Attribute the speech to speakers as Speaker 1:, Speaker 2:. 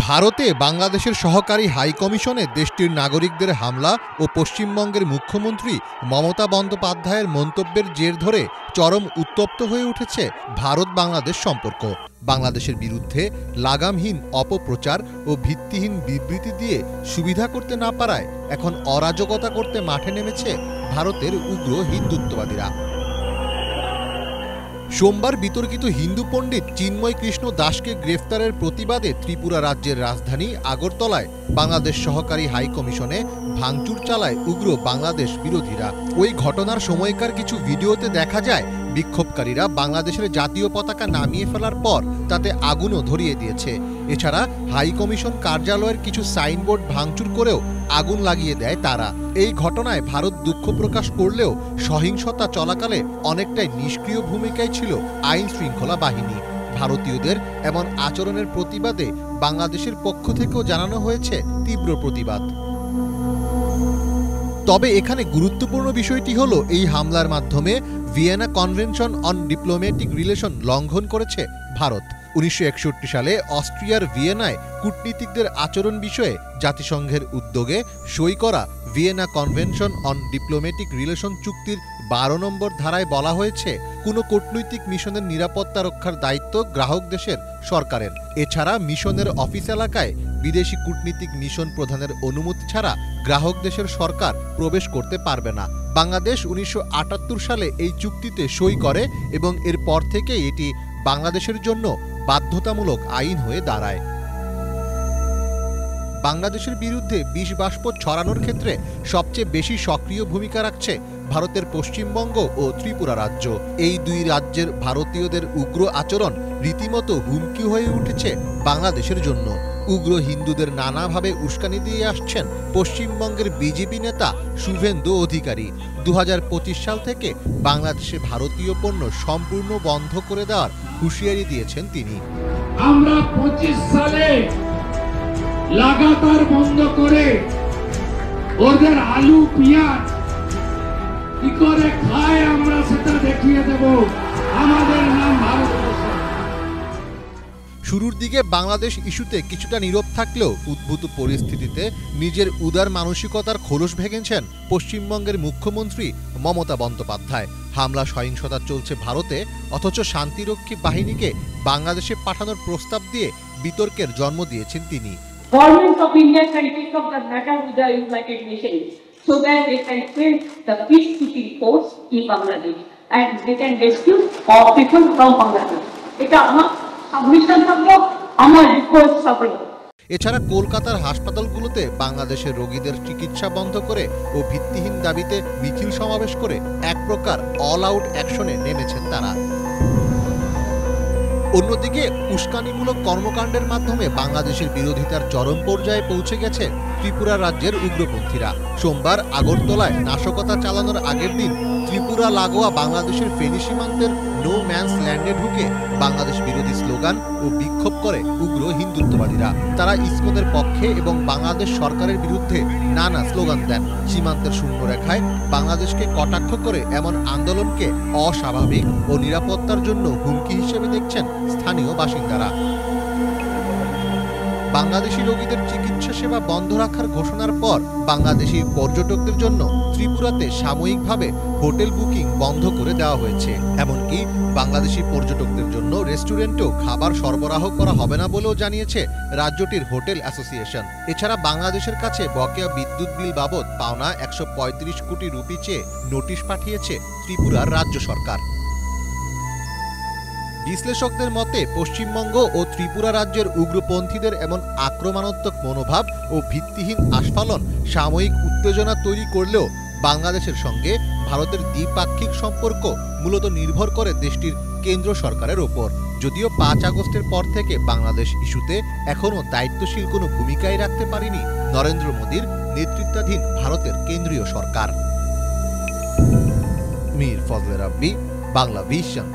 Speaker 1: ভারতে বাংলাদেশের সহকারী হাইকমিশনে দেশটির নাগরিকদের হামলা ও পশ্চিমবঙ্গের মুখ্যমন্ত্রী মমতা বন্দ্যোপাধ্যায়ের মন্তব্যের জের ধরে চরম উত্তপ্ত হয়ে উঠেছে ভারত বাংলাদেশ সম্পর্ক। বাংলাদেশের বিরুদ্ধে লাগামহীন অপপ্রচার ও ভিত্তিহীন বিবৃতি দিয়ে সুবিধা করতে না পারায় এখন অরাজকতা করতে মাঠে নেমেছে ভারতের উগ্র হিন্দুত্ববাদীরা। সোমবার বিতর্কিত হিন্দু পণ্ডিত চিন্ময় কৃষ্ণ দাসকে গ্রেফতারের প্রতিবাদে ত্রিপুরা রাজ্যের রাজধানী আগরতলায় বাংলাদেশ সহকারী হাইকমিশনে ভাঙচুর চালায় উগ্র বাংলাদেশ বিরোধীরা। ওই ঘটনার সময়কার কিছু ভিডিওতে দেখা যায় বিক্ষোভকারীরা বাংলাদেশের জাতীয় পতাকা নামিয়ে ফেলার পর তাতে আগুনও ধরিয়ে দিয়েছে। এছাড়া হাইকমিশন কার্যালয়ের কিছু সাইনবোর্ড ভাঙচুর করেও আগুন লাগিয়ে দেয় তারা। এই ঘটনায় ভারত দুঃখ প্রকাশ করলেও সহিংসতা চলাকালে অনেকটাই নিষ্ক্রিয় ভূমিকায় ছিল আইন শৃঙ্খলা বাহিনী। ভারতীয়দের এমন আচরণের প্রতিবাদে বাংলাদেশের পক্ষ থেকেও জানানো হয়েছে তীব্র প্রতিবাদ। তবে এখানে গুরুত্বপূর্ণ বিষয়টি হলো এই হামলার মাধ্যমে Vienna convention on diplomatic relation লঙ্ঘন করেছে ভারত। 1961 সালে অস্ট্রিয়ার ভিয়েনায় কূটনীতিকদের আচরণ বিষয়ে জাতিসংঘের উদ্যোগে সই করা Vienna convention on diplomatic relation চুক্তির 12 নম্বর ধারায় বলা হয়েছে, কোনো কূটনৈতিক মিশনের নিরাপত্তা রক্ষার দায়িত্ব গ্রাহক দেশের সরকারের। এছাড়া মিশনের অফিস এলাকায় বিদেশি কূটনীতিক মিশন প্রধানের অনুমতি ছাড়া গ্রাহক দেশের সরকার প্রবেশ করতে পারবে না। বাংলাদেশ 1978 সালে এই চুক্তিতে সই করে এবং এরপর থেকে এটি বাংলাদেশের জন্য বাধ্যতামূলক আইন হয়ে দাঁড়ায়। বাংলাদেশের বিরুদ্ধে বিষ বাষ্প ছড়ানোর ক্ষেত্রে সবচেয়ে বেশি সক্রিয় ভূমিকা রাখছে ভারতের পশ্চিমবঙ্গ ও ত্রিপুরা রাজ্য। এই দুই রাজ্যের ভারতীয়দের উগ্র আচরণ রীতিমতো হুমকি হয়ে উঠেছে বাংলাদেশের জন্য। উগ্র হিন্দুদের নানাভাবে উস্কানি দিয়ে আসছেন পশ্চিমবঙ্গের বিজেপি নেতা শুভেন্দু অধিকারী। 2025 সাল থেকে বাংলাদেশে ভারতীয় পণ্য সম্পূর্ণ বন্ধ করে দেওয়ার হুঁশিয়ারি দিয়েছেন তিনি।
Speaker 2: আমরা 25 সালে লাগাতার বন্ধ করে ওদের আলু পেঁয়াজ কি করে খায় আমরা সেটা দেখিয়ে দেব। আমাদের নাম ভারতবর্ষ।
Speaker 1: শুরুর দিকে বাংলাদেশ ইস্যুতে কিছুটা নীরব থাকলেও উদ্ভূত পরিস্থিতিতে নিজের উদার মানসিকতার খোলস ভেঙেছেন পশ্চিমবঙ্গের মুখ্যমন্ত্রী মমতা বন্দ্যোপাধ্যায়। হামলা সহিংসতা চলছে ভারতে, অথচ শান্তিরক্ষী বাহিনীকে বাংলাদেশে পাঠানোর প্রস্তাব দিয়ে বিতর্কের জন্ম দিয়েছেন তিনি।
Speaker 3: Government of India can take up the matter with the United Nations so that they can send the peacekeeping force in Bangladesh and they can rescue all people from Bangladesh. এটা আমার সাবমিশন থাকলো, আমার request থাকলো।
Speaker 1: এছাড়া কলকাতার হাসপাতালগুলোতে বাংলাদেশের রোগীদের চিকিৎসা বন্ধ করে ও ভিত্তিহীন দাবিতে মিছিল সমাবেশ করে এক প্রকার অল আউট অ্যাকশনে নেমেছেন তারা। অন্যদিকে উস্কানিমূলক কর্মকাণ্ডের মাধ্যমে বাংলাদেশের বিরোধিতার চরম পর্যায়ে পৌঁছে গেছে ত্রিপুরা রাজ্যের উগ্রপন্থীরা। সোমবার আগরতলায় নাশকতা চালানোর আগের দিন ত্রিপুরা লাগোয়া বাংলাদেশের ফেনী সীমান্তের নো ম্যানস ল্যান্ডে ঢুকে বাংলাদেশ বিরোধী স্লোগান ও বিক্ষোভ করে উগ্র হিন্দুত্ববাদীরা। তারা ইসকনের পক্ষে এবং বাংলাদেশ সরকারের বিরুদ্ধে নানা স্লোগান দেন। সীমান্তের শূন্যরেখায় বাংলাদেশকে কটাক্ষ করে এমন আন্দোলনকে অস্বাভাবিক ও নিরাপত্তার জন্য হুমকি হিসেবে দেখছেন স্থানীয় বাসিন্দারা। বাংলাদেশি রোগীদের চিকিৎসা সেবা বন্ধ রাখার ঘোষণার পর বাংলাদেশি পর্যটকদের জন্য ত্রিপুরাতে সাময়িকভাবে হোটেল বুকিং বন্ধ করে দেওয়া হয়েছে। এমনকি বাংলাদেশি পর্যটকদের জন্য রেস্টুরেন্টেও খাবার সরবরাহ করা হবে না বলেও জানিয়েছে রাজ্যটির হোটেল অ্যাসোসিয়েশন। এছাড়া বাংলাদেশের কাছে বকেয়া বিদ্যুৎ বিল বাবদ পাওনা 135 কোটি রুপি চেয়ে নোটিশ পাঠিয়েছে ত্রিপুরার রাজ্য সরকার। বিশ্লেষকদের মতে পশ্চিমবঙ্গ ও ত্রিপুরা রাজ্যের উগ্রপন্থীদের এমন আক্রমণাত্মক মনোভাব ও ভিত্তিহীন আস্ফালন সাময়িক উত্তেজনা তৈরি করলেও বাংলাদেশের সঙ্গে ভারতের দ্বিপাক্ষিক সম্পর্ক মূলত নির্ভর করে দেশটির কেন্দ্র সরকারের ওপর। যদিও 5 আগস্টের পর থেকে বাংলাদেশ ইস্যুতে এখনও দায়িত্বশীল কোনো ভূমিকাই রাখতে পারেনি নরেন্দ্র মোদীর নেতৃত্বাধীন ভারতের কেন্দ্রীয় সরকার। মীর ফজলে রাব্বি, বাংলা ভিশন।